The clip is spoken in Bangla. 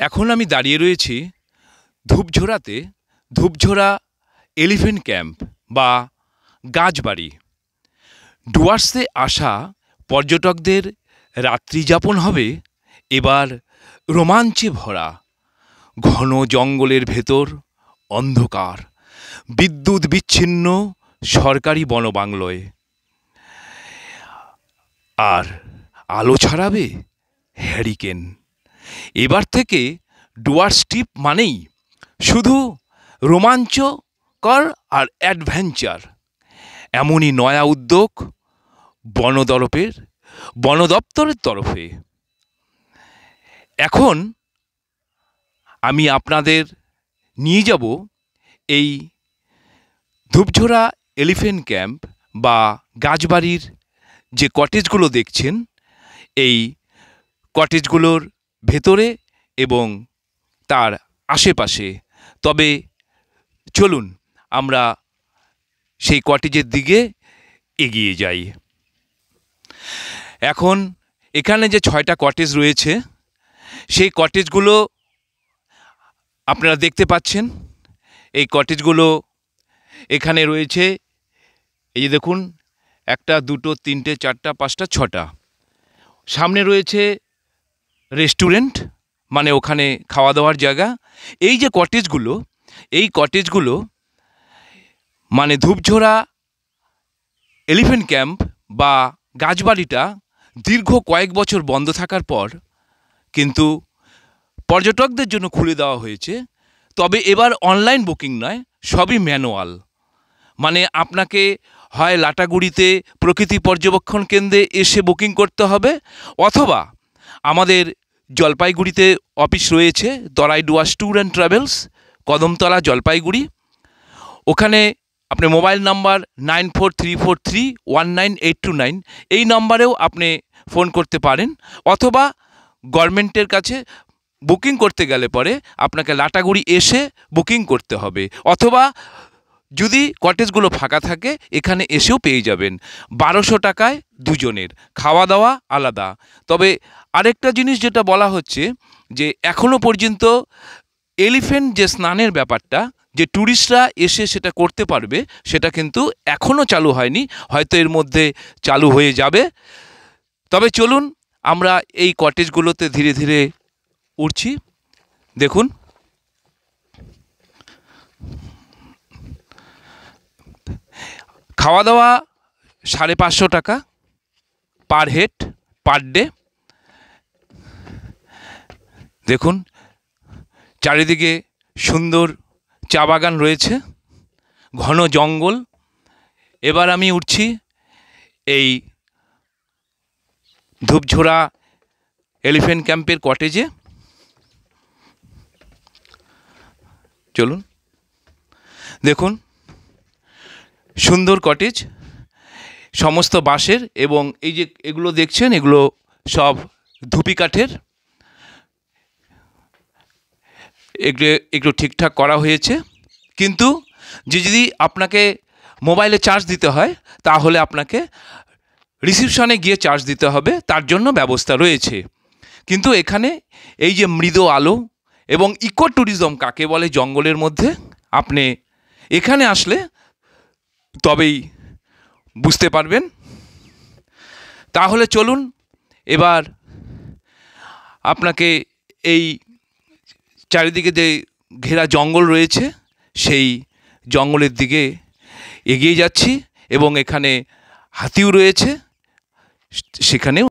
এখন আমি দাঁড়িয়ে রয়েছি ধূপঝোড়াতে, ধূপঝোড়া এলিফ্যান্ট ক্যাম্প বা গাছবাড়ি। ডুয়ার্সে আসা পর্যটকদের রাত্রিযাপন হবে এবার রোমাঞ্চে ভরা। ঘন জঙ্গলের ভেতর অন্ধকার, বিদ্যুৎ বিচ্ছিন্ন সরকারি বনবাংলোয়, আর আলো ছড়াবে হ্যারিকেন। এবার থেকে ডুয়ার্স ট্রিপ মানেই শুধু রোমাঞ্চকর আর অ্যাডভেঞ্চার। এমনই নয়া উদ্যোগ বন দপ্তরের তরফে। এখন আমি আপনাদের নিয়ে যাব এই ধূপঝোড়া এলিফ্যান্ট ক্যাম্প বা গাছবাড়ির যে কটেজগুলো দেখছেন, এই কটেজগুলোর ভেতরে এবং তার আশেপাশে। তবে চলুন আমরা সেই কটেজের দিকে এগিয়ে যাই। এখন এখানে যে 6টা কটেজ রয়েছে, সেই কটেজগুলো আপনারা দেখতে পাচ্ছেন। এই কটেজগুলো এখানে রয়েছে, এই যে দেখুন, 1, 2, 3, 4, 5, 6টা। সামনে রয়েছে রেস্টুরেন্ট, মানে ওখানে খাওয়া দাওয়ার জায়গা। এই যে কটেজগুলো, এই কটেজগুলো মানে ধূপঝোড়া এলিফ্যান্ট ক্যাম্প বা গাছবাড়িটা দীর্ঘ কয়েক বছর বন্ধ থাকার পর কিন্তু পর্যটকদের জন্য খুলে দেওয়া হয়েছে। তবে এবার অনলাইন বুকিং নয়, সবই ম্যানুয়াল। মানে আপনাকে হয় লাটাগুড়িতে প্রকৃতি পর্যবেক্ষণ কেন্দ্রে এসে বুকিং করতে হবে, অথবা আমাদের জলপাইগুড়িতে অফিস রয়েছে, Dorai Dooars tour and travels, Kadamtala, Jalpaiguri. ওখানে আপনি মোবাইল নাম্বার 9434319829 এই নম্বরেও আপনি ফোন করতে পারেন, অথবা গভর্নমেন্টের কাছে বুকিং করতে গেলে পরে আপনাকে লাটাগুড়ি এসে বুকিং করতে হবে, অথবা যদি কটেজগুলো ফাঁকা থাকে এখানে এসেও পেয়ে যাবেন। 1200 টাকায় দুজনের, খাওয়া দাওয়া আলাদা। তবে আরেকটা জিনিস যেটা বলা হচ্ছে, যে এখনও পর্যন্ত এলিফ্যান্ট যে স্নানের ব্যাপারটা, যে ট্যুরিস্টরা এসে সেটা করতে পারবে, সেটা কিন্তু এখনও চালু হয়নি, হয়তো এর মধ্যে চালু হয়ে যাবে। তবে চলুন আমরা এই কটেজগুলোতে ধীরে ধীরে উঠছি। দেখুন, খাওয়া দাওয়া 550 টাকা পার হেড পার ডে। দেখুন, চারিদিকে সুন্দর চা বাগান রয়েছে, ঘন জঙ্গল। এবার আমি উঠছি এই ধূপঝোড়া এলিফ্যান্ট ক্যাম্পের কটেজে। চলুন, দেখুন, সুন্দর কটেজ, সমস্ত বাঁশের, এবং এই যে এগুলো দেখছেন এগুলো সব ধুপি কাঠের। এগুলো ঠিকঠাক করা হয়েছে, কিন্তু যদি আপনাকে মোবাইলে চার্জ দিতে হয় তাহলে আপনাকে রিসিপশনে গিয়ে চার্জ দিতে হবে, তার জন্য ব্যবস্থা রয়েছে। কিন্তু এখানে এই যে মৃদু আলো এবং ইকো ট্যুরিজম কাকে বলে, জঙ্গলের মধ্যে আপনি এখানে আসলে তবেই বুঝতে পারবেন। তাহলে চলুন এবার আপনাকে এই চারিদিকে যে ঘেরা জঙ্গল রয়েছে সেই জঙ্গলের দিকে এগিয়ে যাচ্ছি, এবং এখানে হাতিও রয়েছে, সেখানেও